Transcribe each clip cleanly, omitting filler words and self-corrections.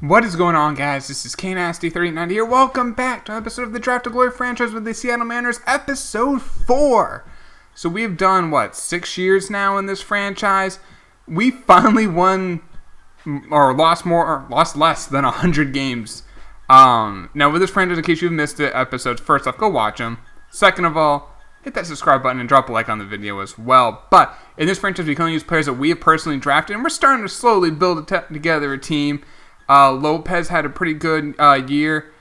What is going on, guys? This is Knasty 39 here. Welcome back to an episode of the Draft to Glory franchise with the Seattle Mariners, episode 4. So we've done, 6 years now in this franchise. We finally won, or lost less than 100 games. Now with this franchise, in case you've missed the episodes, first off, go watch them. Second of all, hit that subscribe button and drop a like on the video as well. But in this franchise, we can only use players that we have personally drafted, and we're starting to slowly build together a team. Lopez had a pretty good year.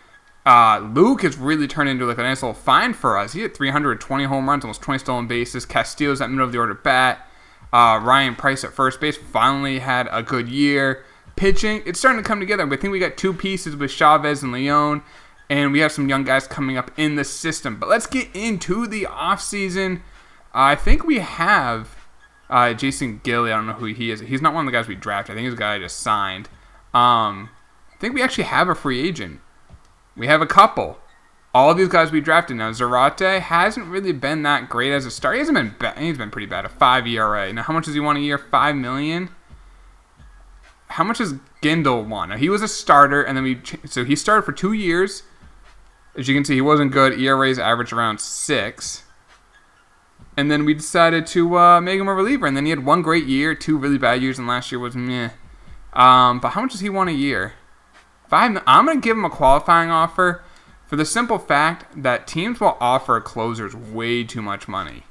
Luke has really turned into a nice little find for us. He had 320 home runs, almost 20 stolen bases. Castillo's at middle of the order bat. Ryan Price at first base finally had a good year. Pitching, it's starting to come together. I think we got two pieces with Chavez and Leon, and we have some young guys coming up in the system. But let's get into the offseason. I think we have Jason Gilly. I don't know who he is. He's not one of the guys we drafted. I think he's a guy I just signed. I think we actually have a free agent. We have a couple. All of these guys we drafted now. Zarate hasn't really been that great as a starter. He hasn't been bad. He's been pretty bad. A 5 ERA. Now, how much does he want a year? $5 million. How much does Gindel want? Now, he was a starter, and then so he started for 2 years. As you can see, he wasn't good. ERAs averaged around 6. And then we decided to make him a reliever. And then he had one great year, 2 really bad years, and last year was meh. But how much does he want a year? I'm going to give him a qualifying offer for the simple fact that teams will offer closers way too much money.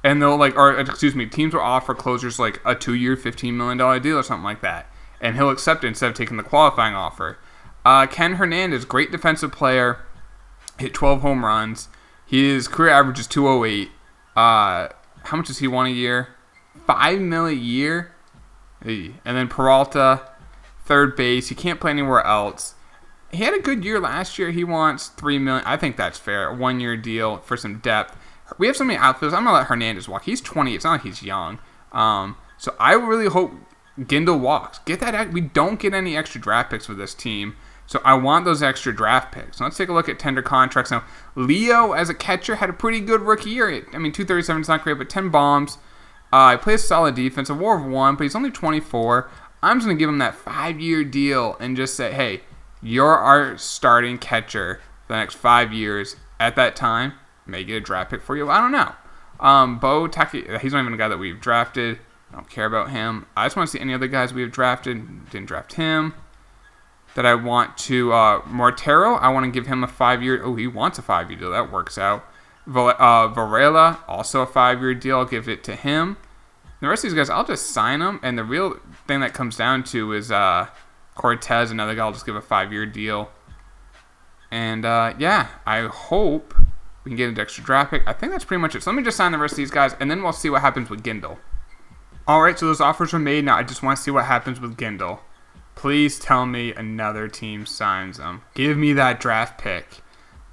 And they'll teams will offer closers like a 2-year, $15 million deal or something like that. And he'll accept it instead of taking the qualifying offer. Ken Hernandez, great defensive player, hit 12 home runs. His career average is 208. How much does he want a year? $5 million a year? And then Peralta, third base. He can't play anywhere else. He had a good year last year. He wants $3 million. I think that's fair. A 1-year deal for some depth. We have so many outfielders. I'm gonna let Hernandez walk. He's 20. It's not like he's young. So I really hope Gindel walks. Get that. We don't get any extra draft picks for this team. So I want those extra draft picks. So let's take a look at tender contracts now. Leo as a catcher had a pretty good rookie year. I mean, 237 is not great, but 10 bombs. He plays solid defense, a WAR of 1, but he's only 24. I'm just going to give him that 5-year deal and just say, hey, you're our starting catcher for the next 5 years. At that time, may get a draft pick for you. I don't know. Bo Taki, he's not even a guy that we've drafted. I don't care about him. I just want to see any other guys we have drafted. Didn't draft him. That I want to, Mortero, I want to give him a 5-year. Oh, he wants a 5-year deal. That works out. Varela, also a 5-year deal. I'll give it to him. The rest of these guys, I'll just sign them. And the real thing that comes down to is Cortez, another guy I'll just give a 5-year deal. And, I hope we can get an extra draft pick. I think that's pretty much it. So let me just sign the rest of these guys, and then we'll see what happens with Gindel. All right, so those offers were made. Now I just want to see what happens with Gindel. Please tell me another team signs him. Give me that draft pick.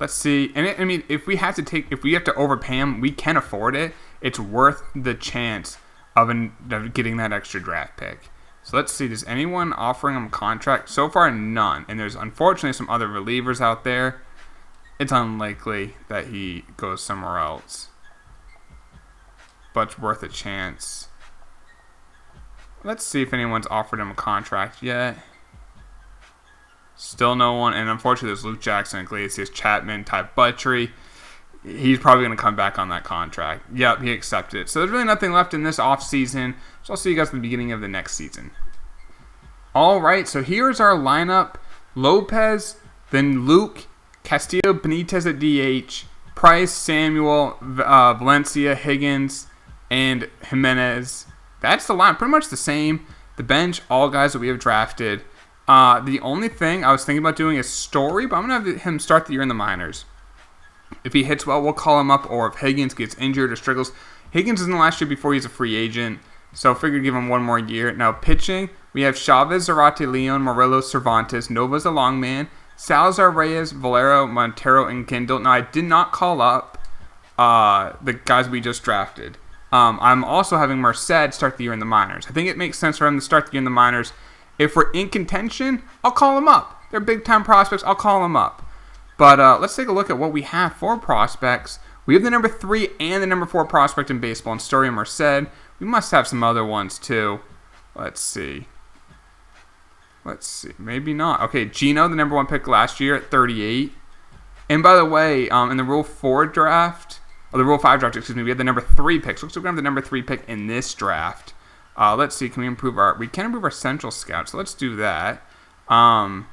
Let's see. And if we have to overpay him, we can afford it. It's worth the chance of getting that extra draft pick. So let's see. Does anyone offering him a contract? So far, none. And there's unfortunately some other relievers out there. It's unlikely that he goes somewhere else. But it's worth a chance. Let's see if anyone's offered him a contract yet. Still no one. And unfortunately, there's Luke Jackson, Iglesias, Chapman, Ty Buttrey. He's probably going to come back on that contract. Yep, he accepted it. So there's really nothing left in this offseason. So I'll see you guys at the beginning of the next season. All right, so here's our lineup. Lopez, then Luke, Castillo, Benitez at DH, Price, Samuel, Valencia, Higgins, and Jimenez. That's the line. Pretty much the same. The bench, all guys that we have drafted. The only thing I was thinking about doing is Story, but I'm going to have him start the year in the minors. If he hits well, we'll call him up, or if Higgins gets injured or struggles. Higgins is in the last year before he's a free agent, so I figured give him one more year. Now, pitching, we have Chavez, Zarate, Leon, Morelos, Cervantes, Nova's a long man, Salazar, Reyes, Valero, Montero, and Gindel. Now, I did not call up the guys we just drafted. I'm also having Merced start the year in the minors. I think it makes sense for him to start the year in the minors. If we're in contention, I'll call him up. They're big-time prospects. I'll call him up. But let's take a look at what we have for prospects. We have the number 3 and the number 4 prospect in baseball in Story and Merced. We must have some other ones, too. Let's see. Let's see. Maybe not. Okay, Geno, the number 1 pick last year at 38. And by the way, in the Rule 4 draft, or the Rule 5 draft, excuse me, we had the number 3 pick. So looks like we're going to have the number 3 pick in this draft. Let's see. Can we improve our... We can improve our Central Scout, so let's do that. And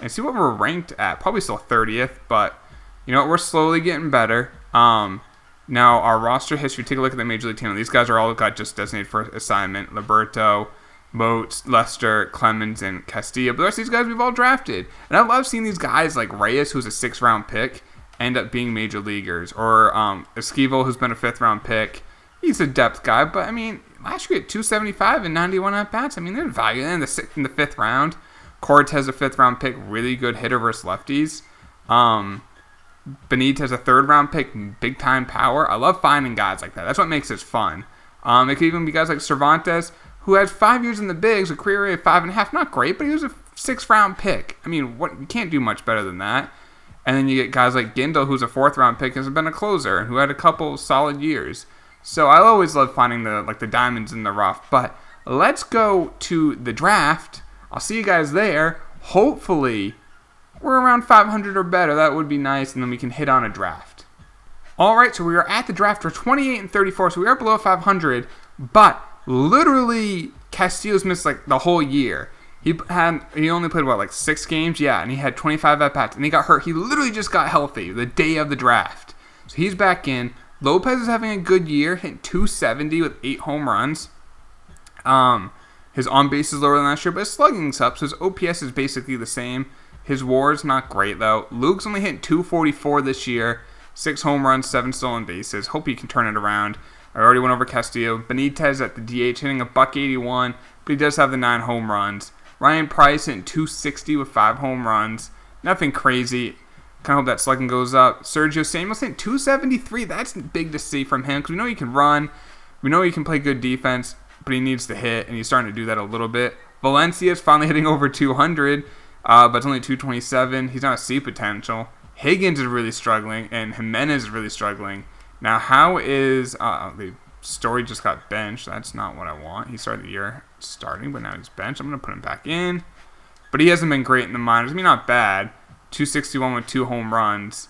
see what we're ranked at. Probably still 30th, but, you know, we're slowly getting better. Now, our roster history, take a look at the Major League team. These guys are all got just designated for assignment. Liberto, Moats, Lester, Clemens, and Castillo. But the rest of these guys we've all drafted. And I love seeing these guys like Reyes, who's a 6th-round pick, end up being major leaguers. Or Esquivel, who's been a 5th-round pick. He's a depth guy, but, I mean, last year he had 275 and 91 at-bats. I mean, there's value in the 6th and the 5th round. Cortez, a 5th-round pick, really good hitter versus lefties. Benitez, a 3rd-round pick, big-time power. I love finding guys like that. That's what makes this fun. It could even be guys like Cervantes, who had 5 years in the bigs, a career rate of 5.5. Not great, but he was a 6th-round pick. I mean, you can't do much better than that. And then you get guys like Gindel, who's a 4th-round pick, has been a closer, and who had a couple solid years. So I always love finding the diamonds in the rough. But let's go to the draft. I'll see you guys there. Hopefully, we're around 500 or better. That would be nice, and then we can hit on a draft. All right, so we are at the draft. We're 28 and 34, so we are below 500. But literally, Castillo's missed like the whole year. He only played like 6 games, yeah, and he had 25 at bats, and he got hurt. He literally just got healthy the day of the draft, so he's back in. Lopez is having a good year, hitting 270 with 8 home runs. His on base is lower than last year, but his slugging's up, so his OPS is basically the same. His WAR's not great, though. Luke's only hitting 244 this year. 6 home runs, 7 stolen bases. Hope he can turn it around. I already went over Castillo. Benitez at the DH hitting a $181, but he does have the 9 home runs. Ryan Price hitting 260 with 5 home runs. Nothing crazy. Kind of hope that slugging goes up. Sergio Samuels hitting 273. That's big to see from him because we know he can run. We know he can play good defense, but he needs to hit, and he's starting to do that a little bit. Valencia's finally hitting over 200. But it's only 227. He's not a C potential. Higgins is really struggling, and Jimenez is really struggling. Now, how is... the Story just got benched. That's not what I want. He started the year starting, but now he's benched. I'm going to put him back in. But he hasn't been great in the minors. I mean, not bad. 261 with 2 home runs.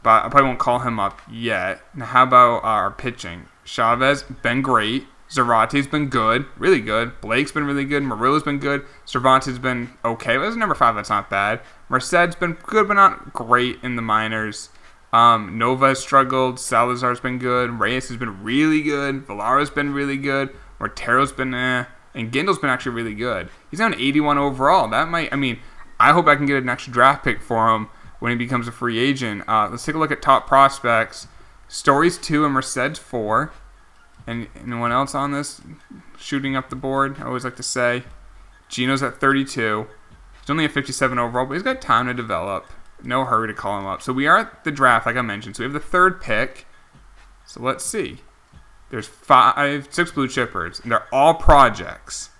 But I probably won't call him up yet. Now, how about our pitching? Chavez, been great. Zarate's been good, really good. Blake's been really good. Murillo's been good. Cervantes been okay. But as number 5, that's not bad. Merced's been good, but not great in the minors. Nova has struggled. Salazar's been good. Reyes has been really good. Villara's been really good. Mortero's been And Gindel's been actually really good. He's on 81 overall. That might, I hope I can get an extra draft pick for him when he becomes a free agent. Let's take a look at top prospects. Story's 2 and Merced's 4. And anyone else on this shooting up the board? I always like to say. Geno's at 32. He's only a 57 overall, but he's got time to develop. No hurry to call him up. So we are at the draft, like I mentioned. So we have the 3rd pick. So let's see. There's 6 blue chippers, and they're all projects.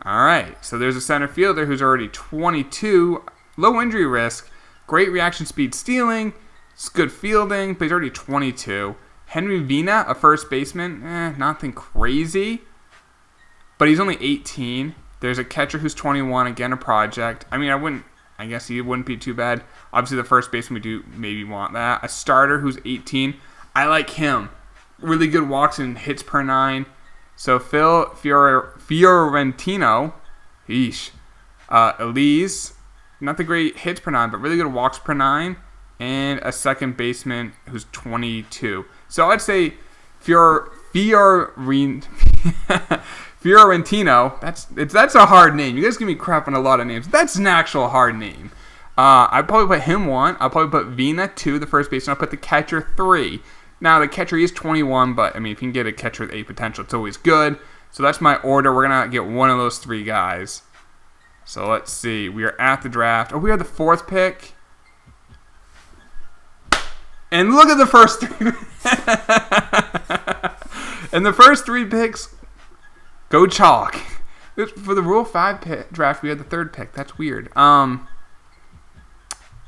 All right. So there's a center fielder who's already 22. Low injury risk. Great reaction speed stealing. It's good fielding, but he's already 22. Henry Vina, a first baseman, nothing crazy, but he's only 18. There's a catcher who's 21, again a project. I guess he wouldn't be too bad. Obviously, the first baseman, we do maybe want that. A starter who's 18, I like him. Really good walks and hits per 9. So Phil Fiorentino, Elise, not the great hits per 9, but really good walks per 9. And a second baseman who's 22. So I'd say Fiorentino. That's a hard name. You guys give me crap on a lot of names. That's an actual hard name. I'd probably put him 1. I'll probably put Vina 2, the first baseman. I'll put the catcher 3. Now, the catcher is 21, but, if you can get a catcher with 8 potential, it's always good. So that's my order. We're going to get one of those 3 guys. So let's see. We are at the draft. Oh, we are the 4th pick. And look at the first 3. And the first 3 picks go chalk. For the Rule 5 draft, we had the 3rd pick. That's weird.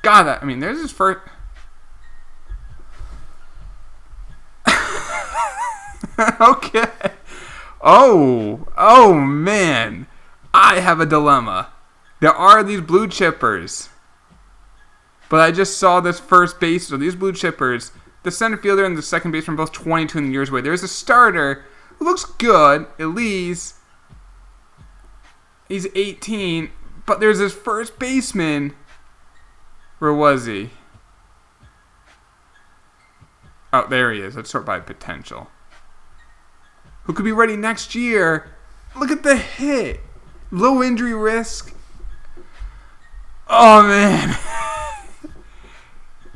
There's his first... Okay. Oh, man. I have a dilemma. There are these blue chippers. But I just saw this first base, so these blue chippers, the center fielder and the second baseman are both 22 in the years away. There's a starter who looks good, Elise. He's 18, but there's this first baseman. Where was he? Oh, there he is. Let's sort by potential. Who could be ready next year? Look at the hit. Low injury risk. Oh, man.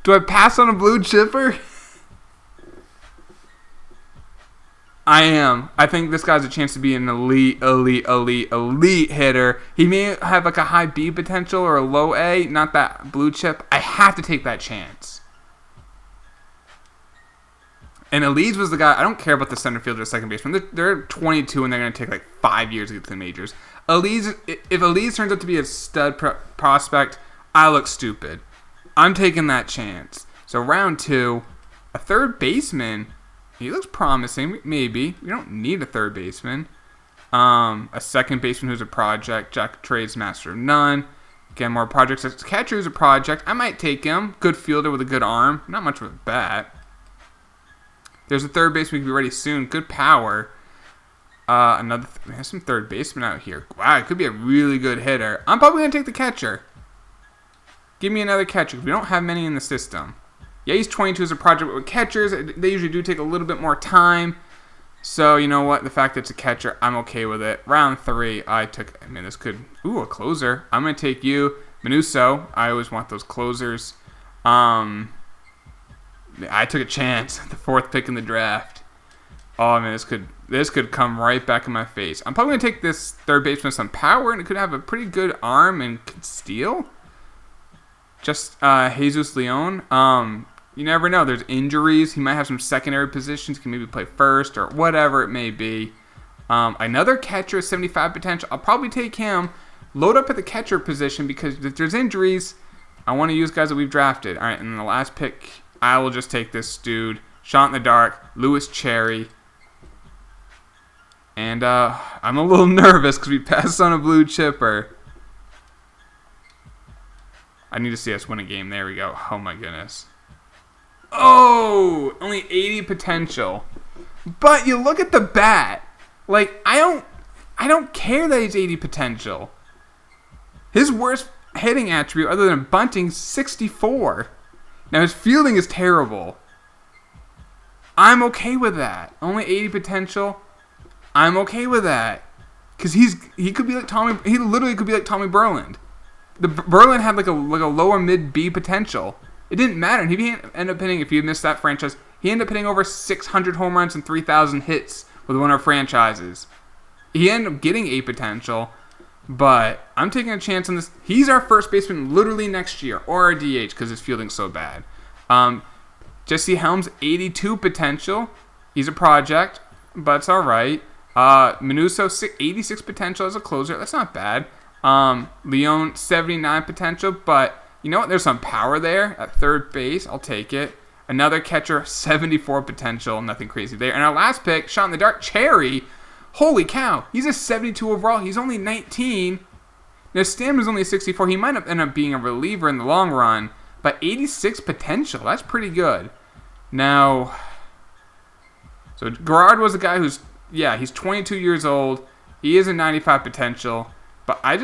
Do I pass on a blue chipper? I am. I think this guy's a chance to be an elite hitter. He may have like a high B potential or a low A, not that blue chip. I have to take that chance. And Elise was the guy. I don't care about the center fielder or second baseman. They're 22 and they're going to take like 5 years to get to the majors. If Elise turns out to be a stud prospect, I look stupid. I'm taking that chance. So round 2, a third baseman. He looks promising, maybe. We don't need a third baseman. A second baseman who's a project. Jack Trade's master of none. Again, more projects. A catcher who's a project. I might take him. Good fielder with a good arm. Not much of a bat. There's a third baseman who could be ready soon. Good power. There's some third baseman out here. Wow, it could be a really good hitter. I'm probably going to take the catcher. Give me another catcher. We don't have many in the system. Yeah, he's 22 as a project, but with catchers, they usually do take a little bit more time. So, you know what? The fact that it's a catcher, I'm okay with it. Round 3, this could... Ooh, a closer. I'm going to take you. Minuso. I always want those closers. I took a chance. The 4th pick in the draft. Oh, man, this could come right back in my face. I'm probably going to take this third baseman with some power, and it could have a pretty good arm and could steal. Just Jesus Leon. You never know. There's injuries. He might have some secondary positions. He can maybe play first or whatever it may be. Another catcher, 75 potential. I'll probably take him. Load up at the catcher position because if there's injuries, I want to use guys that we've drafted. All right, and then the last pick, I will just take this dude. Shot in the dark, Louis Cherry. And I'm a little nervous because we passed on a blue chipper. I need to see us win a game. There we go. Oh, my goodness. Oh, only 80 potential. But you look at the bat. Like, I don't care that he's 80 potential. His worst hitting attribute other than bunting, 64. Now, his fielding is terrible. I'm okay with that. Only 80 potential. I'm okay with that. Because he could be like Tommy. He literally could be like Tommy Berland. The Berland had like a lower mid B potential. It didn't matter. He ended up hitting, if you missed that franchise, he ended up hitting over 600 home runs and 3,000 hits with one of our franchises. He ended up getting A potential, but I'm taking a chance on this. He's our first baseman literally next year, or our DH because his fielding's so bad. Jesse Helms, 82 potential. He's a project, but it's all right. Minuso, 86 potential as a closer. That's not bad. Leon, 79 potential, but you know what? There's some power there at third base. I'll take it. Another catcher, 74 potential. Nothing crazy there. And our last pick, shot in the dark, Cherry. Holy cow. He's a 72 overall. He's only 19. Now, Stamina's only 64. He might end up being a reliever in the long run, but 86 potential. That's pretty good. Now, so Gerard was a guy he's 22 years old. He is a 95 potential. But what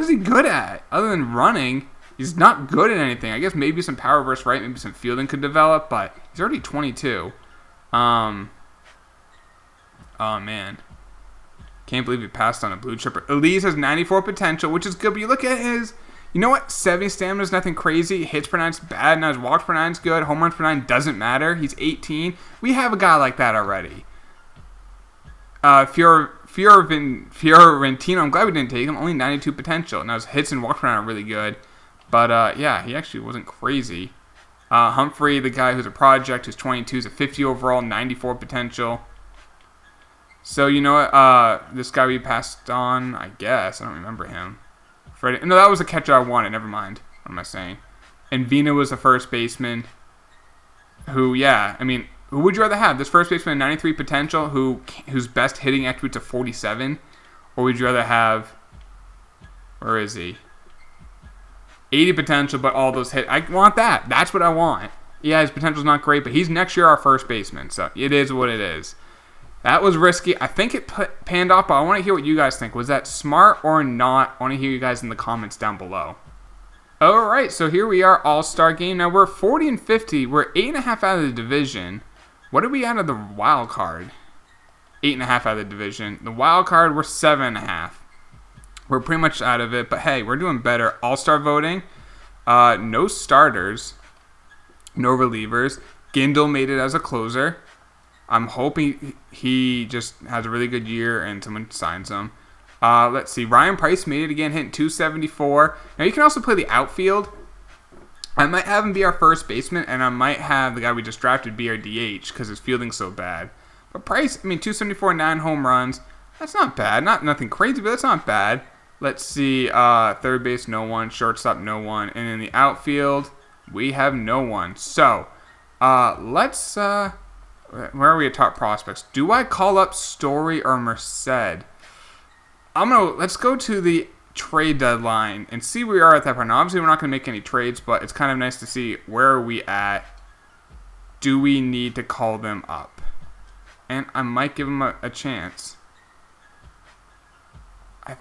is he good at? Other than running, he's not good at anything. I guess maybe some power versus right, maybe some fielding could develop, but he's already 22. Oh, man. Can't believe he passed on a blue chipper. Elise has 94 potential, which is good, but you look at his, you know what? 70 stamina is nothing crazy. Hits per nine's bad. Now his walks per nine's good. Home runs per nine doesn't matter. He's 18. We have a guy like that already. Fiorentino, I'm glad we didn't take him. Only 92 potential. Now his hits and walks per nine are really good. But, he actually wasn't crazy. Humphrey, the guy who's a project, who's 22, is a 50 overall, 94 potential. So, you know what? This guy we passed on, I guess. I don't remember him. Freddie. No, that was the catcher I wanted. Never mind. What am I saying? And Vina was the first baseman. Who would you rather have? This first baseman, 93 potential, whose best hitting attributes are 47, Or would you rather have, where is he? 80 potential, but all those hit. I want that. That's what I want. Yeah, his potential's not great, but he's next year our first baseman, so it is what it is. That was risky. I think it panned off, but I want to hear what you guys think. Was that smart or not? I want to hear you guys in the comments down below. All right, so here we are, All-Star Game. Now, we're 40 and 50. We're 8.5 out of the division. What did we out of the wild card? 8.5 out of the division. The wild card, we're 7.5. We're pretty much out of it, but hey, we're doing better. All-Star voting, no starters, no relievers. Gindel made it as a closer. I'm hoping he just has a really good year and someone signs him. Let's see. Ryan Price made it again, hitting 274. Now, you can also play the outfield. I might have him be our first baseman, and I might have the guy we just drafted be our DH because his fielding's so bad. But Price, 274, 9 home runs. That's not bad. Nothing crazy, but that's not bad. Let's see. Third base, no one. Shortstop, no one. And in the outfield, we have no one. So, let's... where are we at top prospects? Do I call up Story or Merced? Let's go to the trade deadline and see where we are at that point. Now, obviously, we're not going to make any trades, but it's kind of nice to see where are we at. Do we need to call them up? And I might give them a chance.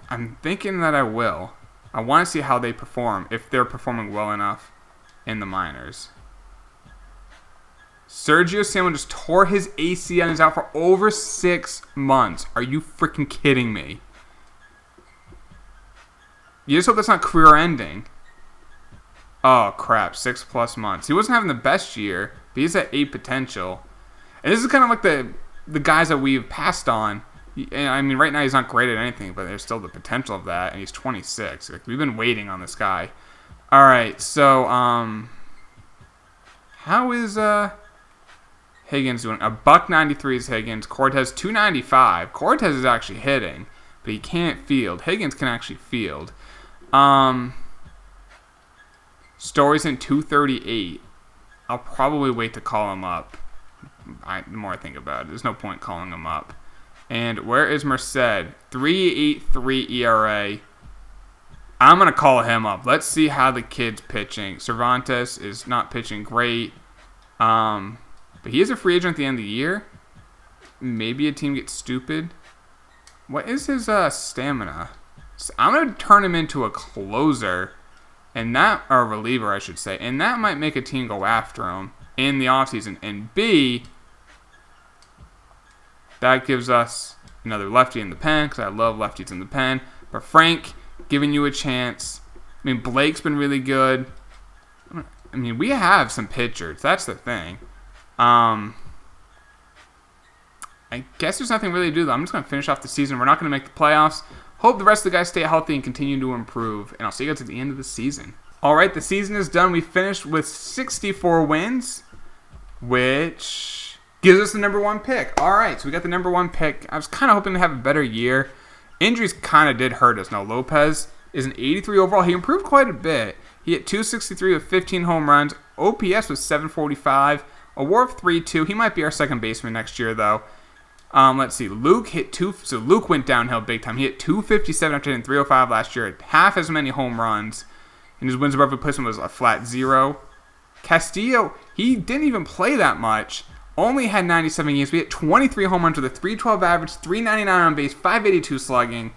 I'm thinking that I will. I want to see how they perform, if they're performing well enough in the minors. Sergio Samuel just tore his ACL and is out for over 6 months. Are you freaking kidding me? You just hope that's not career-ending. Oh, crap. 6+ months. He wasn't having the best year, but he's at 8 potential. And this is kind of like the guys that we've passed on. Right now he's not great at anything, but there's still the potential of that, and he's 26. We've been waiting on this guy. All right, so, how is, Higgins doing? $193 is Higgins. Cortez 295. Cortez is actually hitting, but he can't field. Higgins can actually field. Story's in 238. I'll probably wait to call him up. The more I think about it, there's no point calling him up. And where is Merced? 3.83 ERA. I'm gonna call him up. Let's see how the kid's pitching. Cervantes is not pitching great. But he is a free agent at the end of the year. Maybe a team gets stupid. What is his stamina? So I'm going to turn him into a closer, or a reliever, I should say. And that might make a team go after him in the offseason. And B, that gives us another lefty in the pen, because I love lefties in the pen. But Frank, giving you a chance. Blake's been really good. We have some pitchers. That's the thing. I guess there's nothing really to do, though. I'm just going to finish off the season. We're not going to make the playoffs. Hope the rest of the guys stay healthy and continue to improve. And I'll see you guys at the end of the season. All right, the season is done. We finished with 64 wins, which gives us the number 1 pick. All right, so we got the number 1 pick. I was kind of hoping to have a better year. Injuries kind of did hurt us. Now, Lopez is an 83 overall. He improved quite a bit. He hit 263 with 15 home runs. OPS was 745. A WAR of 3.2. He might be our second baseman next year, though. Let's see. Luke hit 2. So Luke went downhill big time. He hit 257 after hitting 305 last year. Half as many home runs. And his wins above replacement was a flat 0. Castillo, he didn't even play that much. Only had 97 games. We hit 23 home runs with a 312 average, 399 on base, 582 slugging.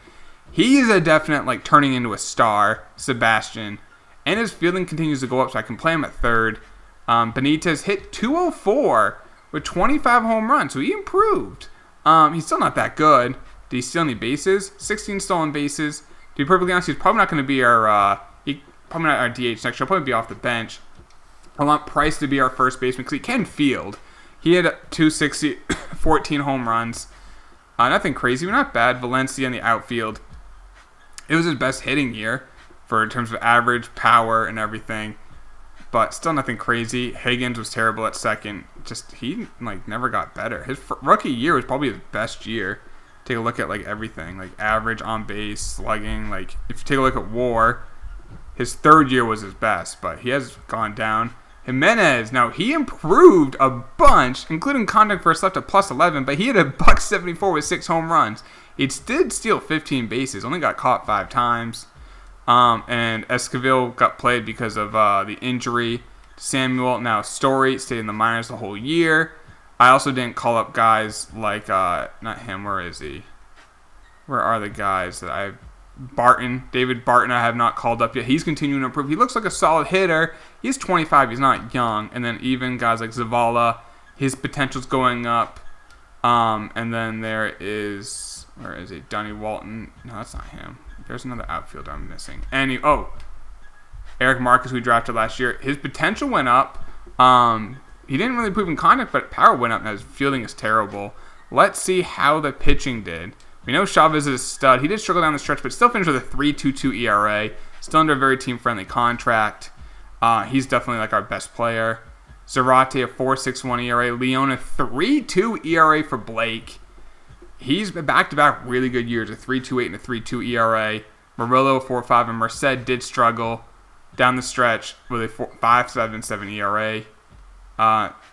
He is a definite, turning into a star, Sebastian. And his fielding continues to go up, so I can play him at third. Benitez hit 204 with 25 home runs, so he improved. He's still not that good. Did he steal any bases? 16 stolen bases. To be perfectly honest, he's probably not going to be our probably not our DH next year. He'll probably be off the bench. I want Price to be our first baseman because he can field. He had 260, 14 home runs. Nothing crazy, but not bad. Valencia in the outfield. It was his best hitting year in terms of average, power, and everything. But still nothing crazy. Higgins was terrible at second. He never got better. His rookie year was probably his best year. Take a look at everything, average, on base, slugging. If you take a look at WAR, his third year was his best, but he has gone down. Jimenez, now he improved a bunch, including contact first left at +11, but he had a $174 with 6 home runs. He did steal 15 bases, only got caught 5 times. And Esquivel got played because of the injury. Samuel, now Story, stayed in the minors the whole year. I also didn't call up guys like, not him, where is he? Where are the guys that David Barton, I have not called up yet. He's continuing to improve. He looks like a solid hitter. He's 25. He's not young. And then even guys like Zavala, his potential's going up. And then there is, where is he? Donnie Walton. No, that's not him. There's another outfielder I'm missing. Eric Marcus, we drafted last year. His potential went up. He didn't really improve in contact, but power went up, and his fielding is terrible. Let's see how the pitching did. We know Chavez is a stud. He did struggle down the stretch, but still finished with a 3.22 ERA. Still under a very team-friendly contract. He's definitely like our best player. Zarate, a 4.61 ERA. Leon, a 3.2 ERA for Blake. He's been back-to-back really good years, a 3.28 and a 3.2 ERA. Murillo, a 4.5, and Merced did struggle down the stretch with a 5.77 ERA.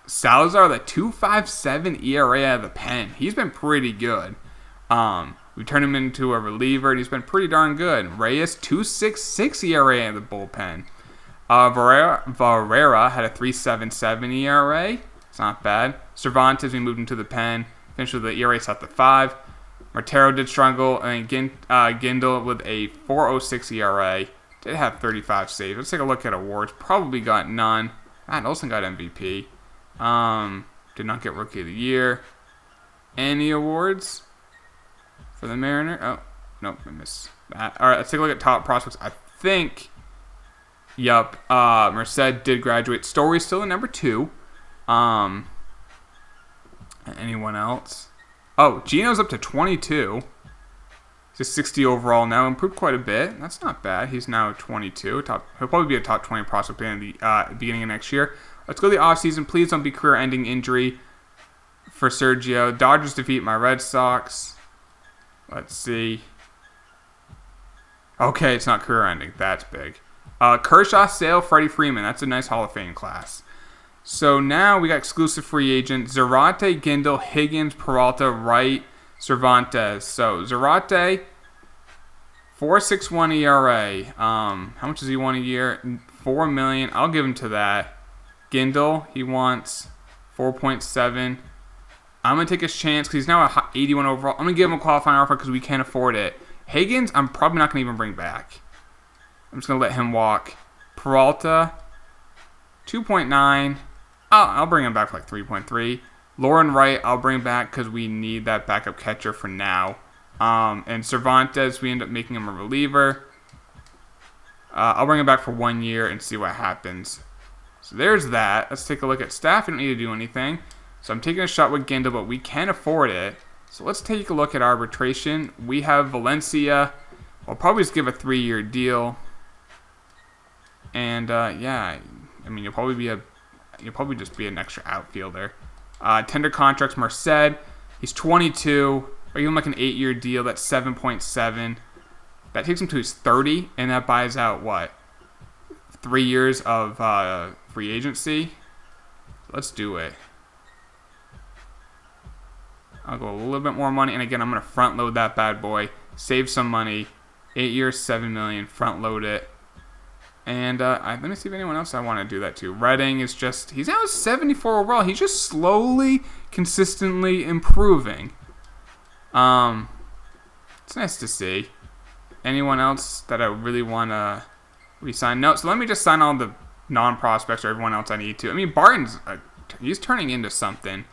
Salazar, the 2.57 ERA out of the pen. He's been pretty good. We turned him into a reliever, and he's been pretty darn good. Reyes, 2.66 ERA out of the bullpen. Varela had a 3.77 ERA. It's not bad. Cervantes, we moved him to the pen. Finished with the ERA set to 5. Martero did struggle, and Gindel with a 4.06 ERA. Did have 35 saves. Let's take a look at awards. Probably got none. Matt Olson got MVP. Did not get Rookie of the Year. Any awards for the Mariner? Oh, nope, I missed that. All right, let's take a look at top prospects. I think, Merced did graduate. Story's still in number 2. Anyone else? Oh, Gino's up to 22. He's a 60 overall now. Improved quite a bit. That's not bad. He's now 22. He'll probably be a top 20 prospect in the beginning of next year. Let's go to the offseason. Please don't be career-ending injury for Sergio. Dodgers defeat my Red Sox. Let's see. Okay, it's not career-ending. That's big. Kershaw, Sale, Freddie Freeman. That's a nice Hall of Fame class. So now we got exclusive free agent. Zarate, Gindel, Higgins, Peralta, Wright, Cervantes. So Zarate, 4.61 ERA. How much does he want a year? $4 million. I'll give him to that. Gindel, he wants 4.7. I'm going to take his chance because he's now a 81 overall. I'm going to give him a qualifying offer because we can't afford it. Higgins, I'm probably not going to even bring back. I'm just going to let him walk. Peralta, 2.9. I'll bring him back for like 3.3. Lauren Wright, I'll bring back because we need that backup catcher for now. And Cervantes, we end up making him a reliever. I'll bring him back for 1 year and see what happens. So there's that. Let's take a look at staff. We don't need to do anything. So I'm taking a shot with Gindel, but we can afford it. So let's take a look at arbitration. We have Valencia. I'll probably just give a 3-year deal. And you'll probably just be an extra outfielder. Tender contracts, Merced. He's 22. I give him like an 8-year deal. That's 7.7. That takes him to his 30, and that buys out what? 3 years of free agency. Let's do it. I'll go a little bit more money, and again, I'm going to front load that bad boy. Save some money. 8 years, $7 million. Front load it. And let me see if anyone else I want to do that to. Redding is just, he's now 74 overall. He's just slowly, consistently improving. It's nice to see. Anyone else that I really want to re-sign? No, so let me just sign all the non-prospects or everyone else I need to. I mean, Barton's, he's turning into something.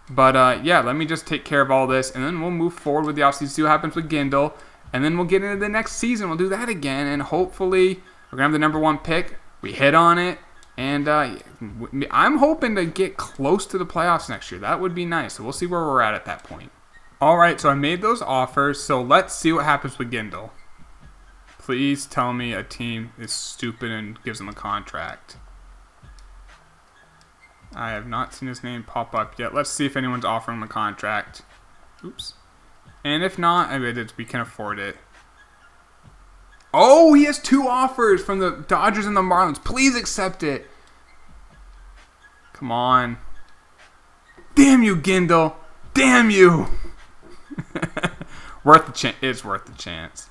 But, let me just take care of all this, and then we'll move forward with the offseason, see what happens with Gindel, and then we'll get into the next season. We'll do that again, and hopefully we're going to have the number 1 pick. We hit on it, and I'm hoping to get close to the playoffs next year. That would be nice, so we'll see where we're at that point. All right, so I made those offers, so let's see what happens with Gindel. Please tell me a team is stupid and gives him a contract. I have not seen his name pop up yet. Let's see if anyone's offering him a contract. Oops. And if not, we can afford it. Oh, he has 2 offers from the Dodgers and the Marlins. Please accept it. Come on. Damn you, Gindel. Damn you. It's worth the chance.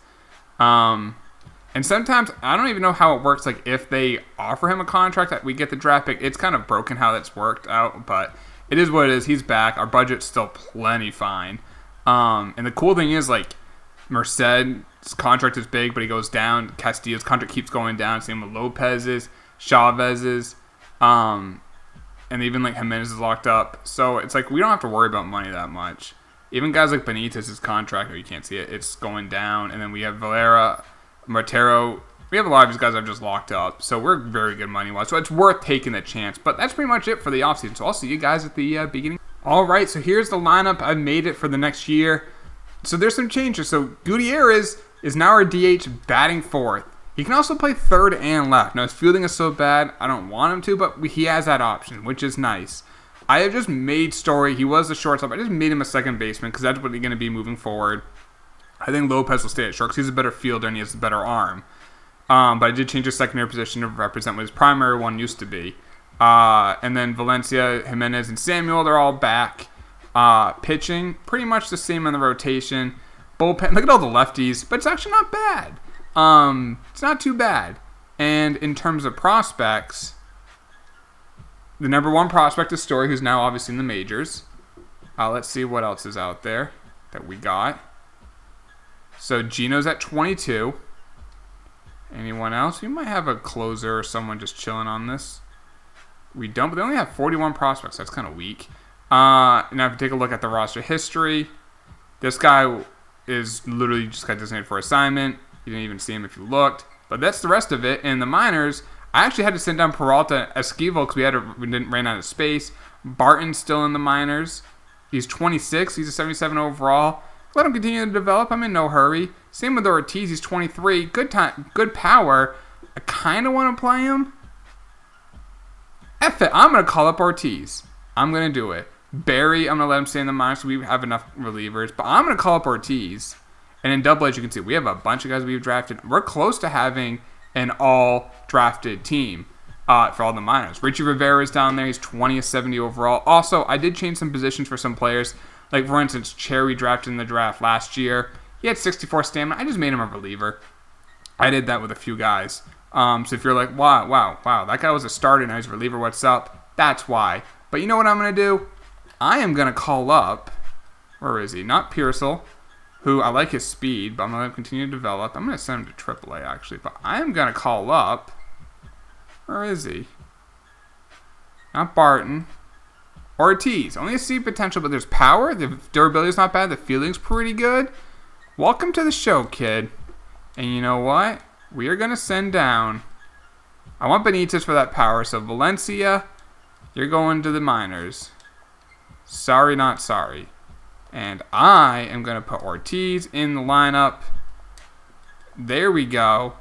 And sometimes, I don't even know how it works, like, if they offer him a contract that we get the draft pick. It's kind of broken how that's worked out, but it is what it is. He's back. Our budget's still plenty fine. And the cool thing is, like, Merced's contract is big, but he goes down. Castillo's contract keeps going down. Same with Lopez's, Chavez's, and even, like, Jimenez is locked up. So it's like we don't have to worry about money that much. Even guys like Benitez's contract, you can't see it, it's going down. And then we have Valera, Martero. We have a lot of these guys that are just locked up. So we're very good money-wise. So it's worth taking the chance. But that's pretty much it for the offseason. So I'll see you guys at the beginning. All right, so here's the lineup. I've made it for the next year. So there's some changes. So Gutierrez is now our DH batting fourth. He can also play third and left. Now, his fielding is so bad, I don't want him to, but he has that option, which is nice. I have just made Story. He was the shortstop. I just made him a second baseman because that's what he's going to be moving forward. I think Lopez will stay at short because he's a better fielder and he has a better arm. But I did change his secondary position to represent what his primary one used to be. And then Valencia, Jimenez, and Samuel, they're all back. Pitching, pretty much the same in the rotation. Bullpen, look at all the lefties, but it's actually not bad. It's not too bad. And in terms of prospects, the number one prospect is Story, who's now obviously in the majors. Let's see what else is out there that we got. So Gino's at 22. Anyone else? We might have a closer or someone just chilling on this. We don't, but they only have 41 prospects. That's kind of weak. Now if you take a look at the roster history, this guy is literally just got designated for assignment. You didn't even see him if you looked. But that's the rest of it. In the minors, I actually had to send down Peralta Esquivel because we ran out of space. Barton's still in the minors. He's 26. He's a 77 overall. Let him continue to develop. I'm in no hurry. Same with Ortiz. He's 23. Good power. I kind of want to play him. F it. I'm going to call up Ortiz. I'm going to do it. Barry, I'm going to let him stay in the minors so we have enough relievers. But I'm going to call up Ortiz. And in Double A, as you can see, we have a bunch of guys we've drafted. We're close to having an all-drafted team for all the minors. Richie Rivera's down there. He's 20 of 70 overall. Also, I did change some positions for some players. Like, for instance, Cherry drafted in the draft last year. He had 64 stamina. I just made him a reliever. I did that with a few guys. So if you're like, wow, that guy was a starter, now he's a reliever, what's up? That's why. But you know what I'm going to do? I am going to call up, where is he? Not Pearsall, who I like his speed, but I'm going to let him continue to develop. I'm going to send him to AAA, actually. But I am going to call up, where is he? Not Barton. Ortiz. Only a C potential, but there's power. The durability is not bad. The fielding's pretty good. Welcome to the show, kid. And you know what? We are going to send down. I want Benitez for that power. So Valencia, you're going to the minors. Sorry, not sorry. And I am going to put Ortiz in the lineup. There we go.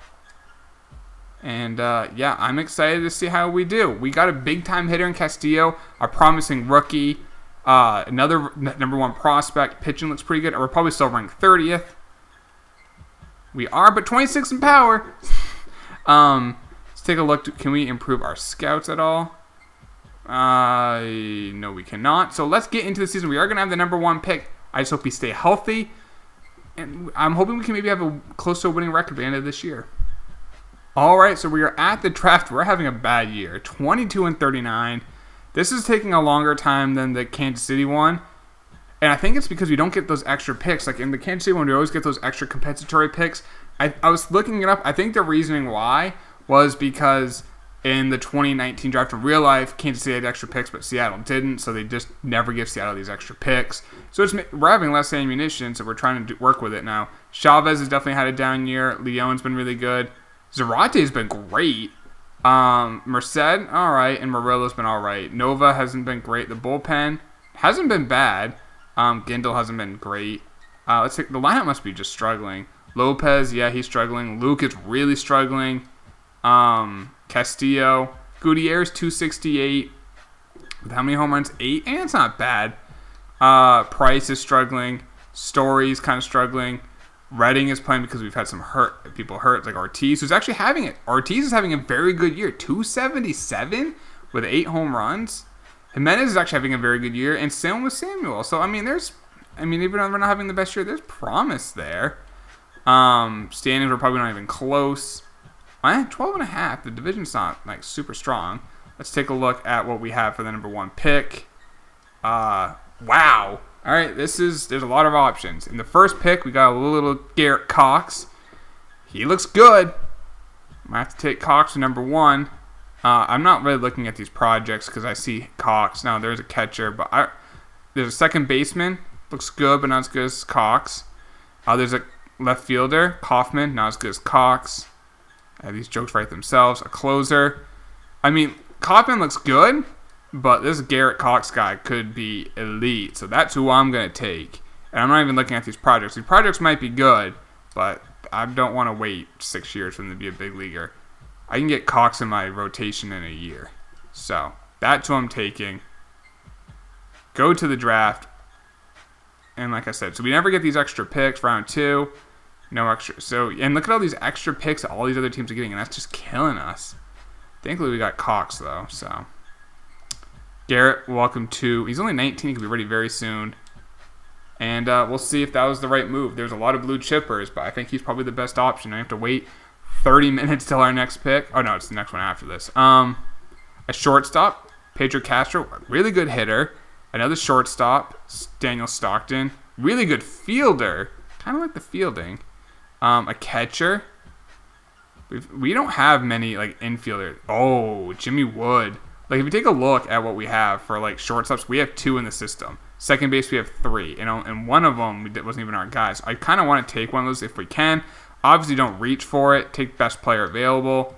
And, yeah, I'm excited to see how we do. We got a big-time hitter in Castillo, a promising rookie, another number one prospect. Pitching looks pretty good. We're probably still ranked 30th. We are, but 26 in power. Let's take a look. Can we improve our scouts at all? No, we cannot. So let's get into the season. We are going to have the number one pick. I just hope we stay healthy. And I'm hoping we can maybe have a close to a winning record by the end of this year. All right, so we are at the draft. We're having a bad year, 22 and 39. This is taking a longer time than the Kansas City one, and I think it's because we don't get those extra picks. Like in the Kansas City one, we always get those extra compensatory picks. I was looking it up. I think the reasoning why was because in the 2019 draft in real life, Kansas City had extra picks, but Seattle didn't, so they just never give Seattle these extra picks. So we're having less ammunition, so we're trying to work with it now. Chavez has definitely had a down year. Leon's been really good. Zarate's been great. Merced, all right. And Murillo's been all right. Nova hasn't been great. The bullpen hasn't been bad. Gindel hasn't been great. Let's see. The lineup must be just struggling. Lopez, yeah, he's struggling. Luke is really struggling. Castillo. Gutierrez, 268. With how many home runs? 8. And it's not bad. Price is struggling. Story's kind of struggling. Redding is playing because we've had some people hurt, like Ortiz, who's actually having it. Ortiz is having a very good year, 277 with 8 home runs. Jimenez is actually having a very good year, and same with Samuel. So, I mean, there's I mean, even though we're not having the best year, there's promise there. Standings are probably not even close. 12.5. The division's not like super strong. Let's take a look at what we have for the number 1 pick. Wow. All right, there's a lot of options. In the first pick, we got a little Garrett Cox. He looks good. Might have to take Cox for number 1. I'm not really looking at these projects because I see Cox. Now, there's a catcher, but there's a second baseman. Looks good, but not as good as Cox. There's a left fielder, Kaufman, not as good as Cox. These jokes write themselves. A closer. I mean, Kaufman looks good, but this Garrett Cox guy could be elite. So that's who I'm going to take. And I'm not even looking at these projects. These projects might be good, but I don't want to wait 6 years for them to be a big leaguer. I can get Cox in my rotation in a year. So that's who I'm taking. Go to the draft. And like I said, so we never get these extra picks. Round 2. No extra. So, and look at all these extra picks that all these other teams are getting, and that's just killing us. Thankfully, we got Cox, though, so. Garrett, welcome to. He's only 19. He could be ready very soon. And we'll see if that was the right move. There's a lot of blue chippers, but I think he's probably the best option. I have to wait 30 minutes till our next pick. Oh, no, it's the next one after this. A shortstop, Pedro Castro, really good hitter. Another shortstop, Daniel Stockton, really good fielder. Kind of like the fielding. A catcher. We don't have many like infielders. Oh, Jimmy Wood. Like if you take a look at what we have for like shortstops, we have 2 in the system. Second base, we have 3, and one of them wasn't even our guys. I kind of want to take one of those if we can. Obviously, don't reach for it. Take best player available.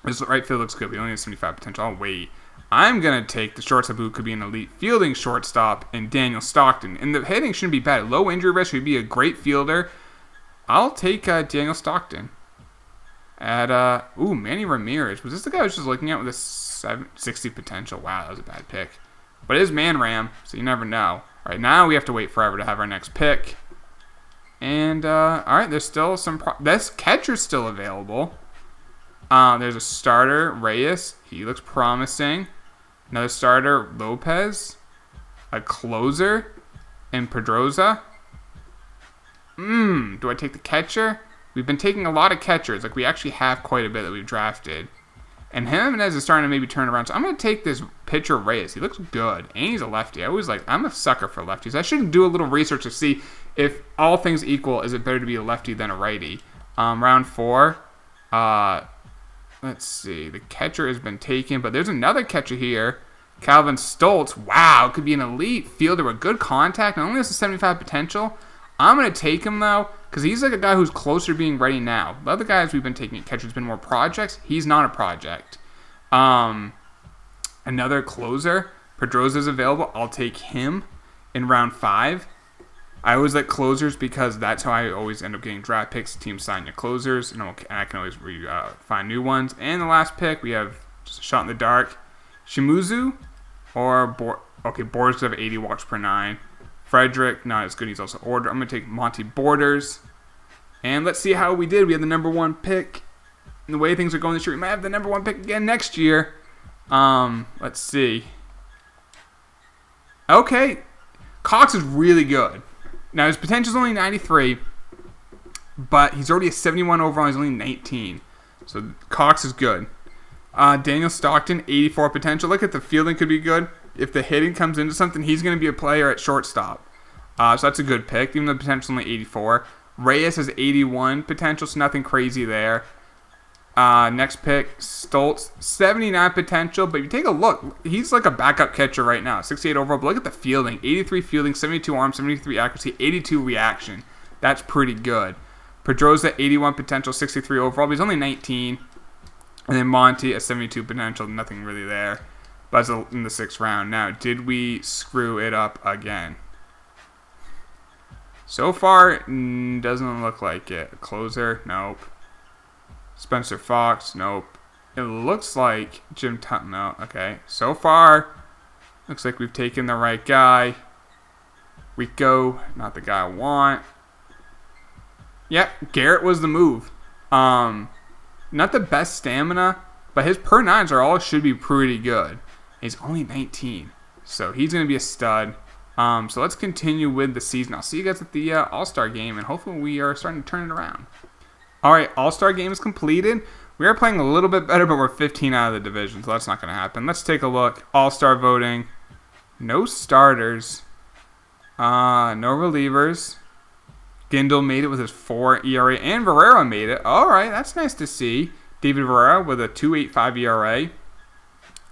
This right field looks good. We only have 75 potential. I'll wait. I'm going to take the shortstop who could be an elite fielding shortstop in Daniel Stockton. And the hitting shouldn't be bad. Low injury risk. He'd be a great fielder. I'll take Daniel Stockton. At, Manny Ramirez. Was this the guy I was just looking at with a 60 potential? Wow, that was a bad pick. But it is Man Ram, so you never know. All right, now we have to wait forever to have our next pick. And, all right, there's still some... this catcher's still available. There's a starter, Reyes. He looks promising. Another starter, Lopez. A closer, and Pedroza. Do I take the catcher? We've been taking a lot of catchers. Like, we actually have quite a bit that we've drafted. And Jimenez is starting to maybe turn around. So I'm going to take this pitcher, Reyes. He looks good. And he's a lefty. I'm a sucker for lefties. I should do a little research to see if all things equal, is it better to be a lefty than a righty? Round 4. Let's see. The catcher has been taken, but there's another catcher here. Calvin Stoltz. Wow, could be an elite fielder with good contact. Not only has a 75 potential. I'm going to take him, though, because he's like a guy who's closer to being ready now. The other guys we've been taking at catcher has been more projects. He's not a project. Another closer. Pedroza's available. I'll take him in round 5. I always like closers because that's how I always end up getting draft picks. Teams sign your closers, and I can always find new ones. And the last pick, we have just a shot in the dark. Shimuzu or Boris have 80 walks per 9. Frederick, not as good. He's also ordered. I'm going to take Monty Borders. And let's see how we did. We had the number 1 pick. And the way things are going this year, we might have the number 1 pick again next year. Let's see. Okay. Cox is really good. Now, his potential is only 93, but he's already a 71 overall. He's only 19. So, Cox is good. Daniel Stockton, 84 potential. Look at the fielding could be good. If the hitting comes into something, he's going to be a player at shortstop. So, that's a good pick, even though the potential is only 84. Reyes has 81 potential, so nothing crazy there. Next pick, Stoltz, 79 potential, but if you take a look, he's like a backup catcher right now, 68 overall, but look at the fielding, 83 fielding, 72 arm, 73 accuracy, 82 reaction. That's pretty good. Pedroza, 81 potential, 63 overall, but he's only 19. And then Monty, a 72 potential, nothing really there. But it's in the 6th round. Now, did we screw it up again? So far, doesn't look like it. Closer, nope. Spencer Fox, nope. It looks like Jim Tutton, no, okay. So far, looks like we've taken the right guy. Rico, not the guy I want. Yep, Garrett was the move. Not the best stamina, but his per 9s should be pretty good. He's only 19, so he's going to be a stud. So let's continue with the season. I'll see you guys at the All-Star game, and hopefully we are starting to turn it around. All right, All-Star game is completed. We are playing a little bit better, but we're 15 out of the division, so that's not going to happen. Let's take a look. All-Star voting. No starters. No relievers. Gindel made it with his 4 ERA, and Varela made it. All right, that's nice to see. David Varela with a 2.85 ERA.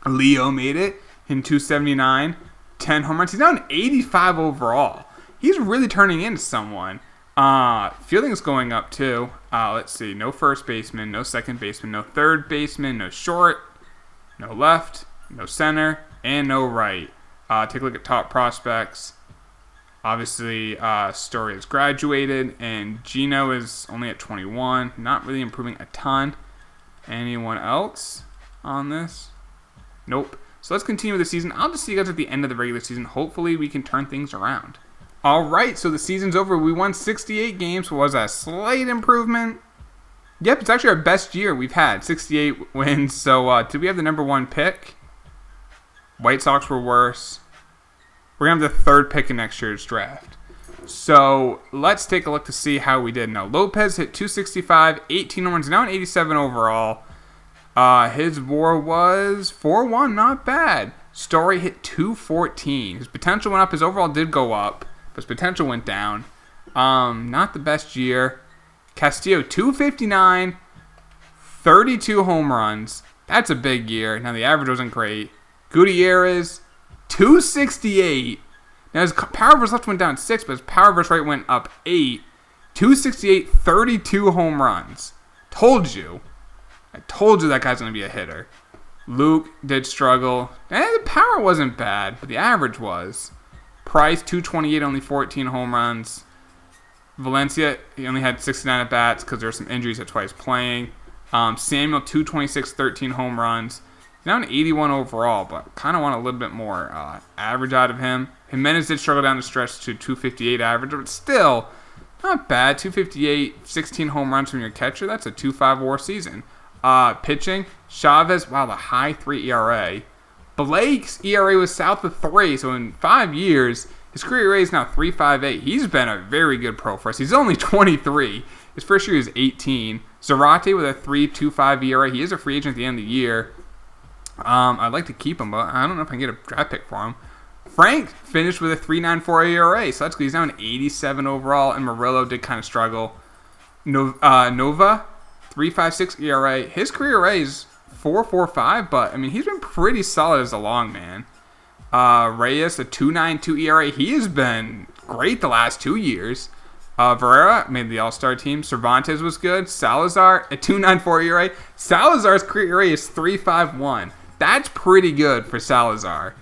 Leo made it in 2.79. 10 home runs. He's now an 85 overall. He's really turning into someone. Fielding's going up too. Let's see. No first baseman, no second baseman, no third baseman, no short, no left, no center, and no right. Take a look at top prospects. Obviously, Story has graduated, and Gino is only at 21. Not really improving a ton. Anyone else on this? Nope. So let's continue with the season. I'll just see you guys at the end of the regular season. Hopefully we can turn things around. All right, so the season's over. We won 68 games. Was a slight improvement. Yep, it's actually our best year we've had. 68 wins. So did we have the number 1 pick? White Sox were worse. We're going to have the 3rd pick in next year's draft. So let's take a look to see how we did. Now, Lopez hit 265, 18 home runs, now an 87 overall. His WAR was 4.1, not bad. Story hit 214. His potential went up. His overall did go up, but his potential went down. Not the best year. Castillo, 259, 32 home runs. That's a big year. Now, the average wasn't great. Gutierrez, 268. Now, his power versus left went down 6, but his power versus right went up 8. 268, 32 home runs. Told you. I told you that guy's going to be a hitter. Luke did struggle. The power wasn't bad, but the average was. Price, 228, only 14 home runs. Valencia, he only had 69 at-bats because there were some injuries. That's why he's playing. Samuel, 226, 13 home runs. He's now an 81 overall, but kind of want a little bit more average out of him. Jimenez did struggle down the stretch to 258 average, but still not bad. 258, 16 home runs from your catcher. That's a 2.5 WAR season. Pitching, Chavez, wow, the high 3 ERA. Blake's ERA was south of 3, so in 5 years, his career ERA is now 3.58. He's been a very good pro for us. He's only 23. His first year was 18. Zarate with a 3.25 ERA. He is a free agent at the end of the year. I'd like to keep him, but I don't know if I can get a draft pick for him. Frank finished with a 3.94 ERA, so that's good. He's now an 87 overall, and Murillo did kind of struggle. Nova, 3.56 ERA. His career ERA is 4.45, but I mean he's been pretty solid as a long man. Reyes, a 2.92 ERA. He has been great the last 2 years. Varela made the All-Star team. Cervantes was good. Salazar, a 2.94 ERA. Salazar's career ERA is 3.51. That's pretty good for Salazar.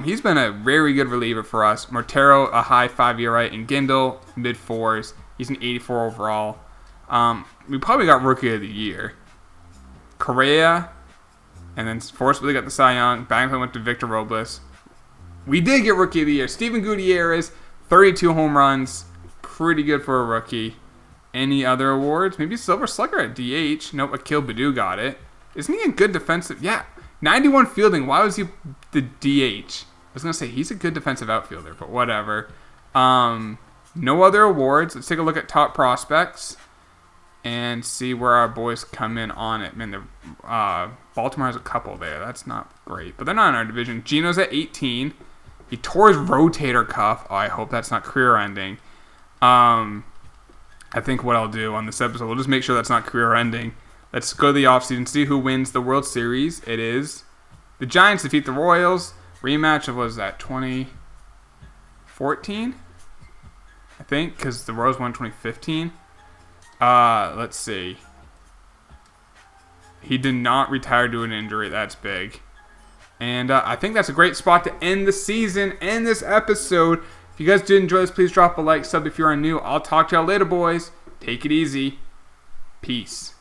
He's been a very good reliever for us. Mortero, a high 5 ERA, and Gindel, mid-4s. He's an 84 overall. We probably got Rookie of the Year. Correa, and then forcibly got the Cy Young. Bankman went to Victor Robles. We did get Rookie of the Year. Steven Gutierrez, 32 home runs. Pretty good for a rookie. Any other awards? Maybe Silver Slugger at DH. Nope, Akil Baddoo got it. Isn't he a good defensive? Yeah. 91 fielding. Why was he the DH? I was going to say he's a good defensive outfielder, but whatever. No other awards. Let's take a look at top prospects and see where our boys come in on it. Man, Baltimore has a couple there. That's not great, but they're not in our division. Gino's at 18. He tore his rotator cuff. Oh, I hope that's not career-ending. I think what I'll do on this episode, we'll just make sure that's not career-ending. Let's go to the offseason, see who wins the World Series. It is the Giants defeat the Royals. Rematch of, what was that, 2014? I think, because the Royals won 2015. Let's see. He did not retire due to an injury. That's big. And I think that's a great spot to end the season and this episode. If you guys did enjoy this, please drop a like, sub if you are new. I'll talk to y'all later, boys. Take it easy. Peace.